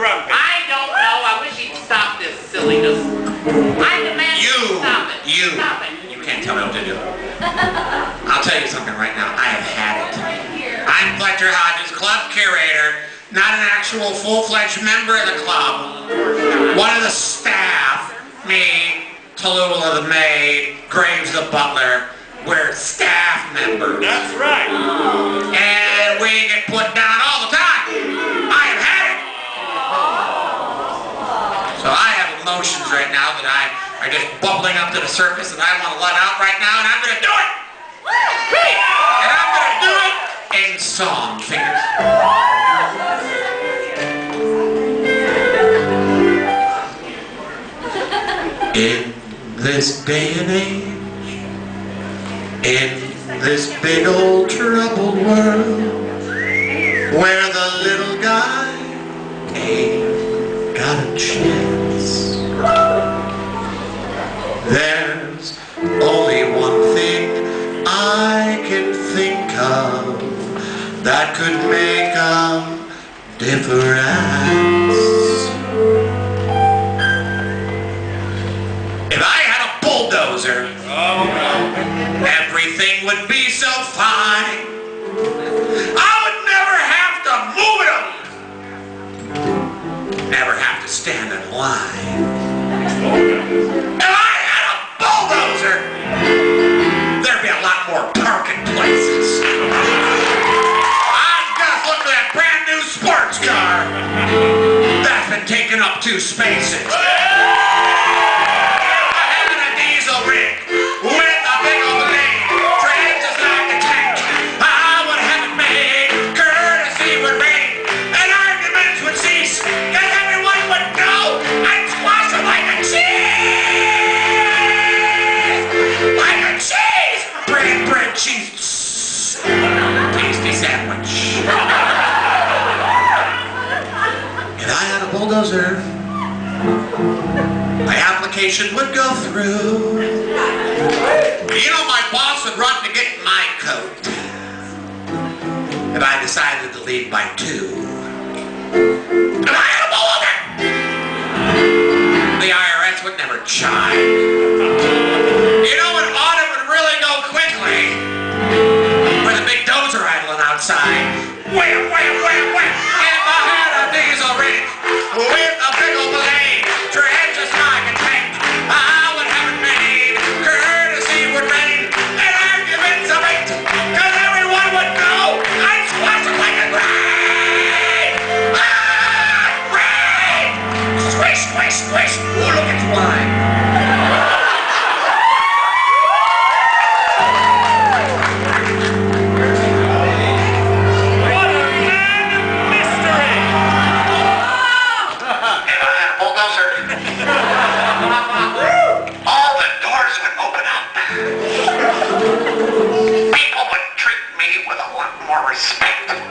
grumpy? I don't know. I wish he'd stop this silliness. I demand you stop it. Stop it. You can't tell me what to do. I'll tell you something right now. I have had it. I'm Fletcher Hodges, club curator, not an actual full-fledged member of the club. One of the staff, me, Tallulah the maid, Graves the butler, we're staff members. That's right. And we get put down all the time. I have had it. So I have emotions right now that are just bubbling up to the surface and I want to let out right now, and I'm going to do it. And I'm going to do it in song, fingers. In this day and age, in this big old troubled world, where the little guy ain't got a chance, there's only one thing I can think of that could make a difference. If I had a bulldozer, everything would be so fine. I would never have to move it. Never have to stand in line. If I had a bulldozer, there'd be a lot more parking places. I'd just look for that brand new sports car that's been taking up 2 spaces. Tasty sandwich. If I had a bulldozer, my application would go through. You know, my boss would run to get my coat if I decided to leave by 2. If I had a bulldozer, the IRS would never chime. You know, an audit would really go quickly with a big dozer idling outside. Wham, wham, wham, wham. If I had a diesel rig with a big old blade, tread just like a tank, I would have it made. Courtesy would reign, and arguments of 8, cause everyone would know I'd squash it like a grain. Ah, grain! Squish, squish, squish. Ooh, look, it's flying. Respect.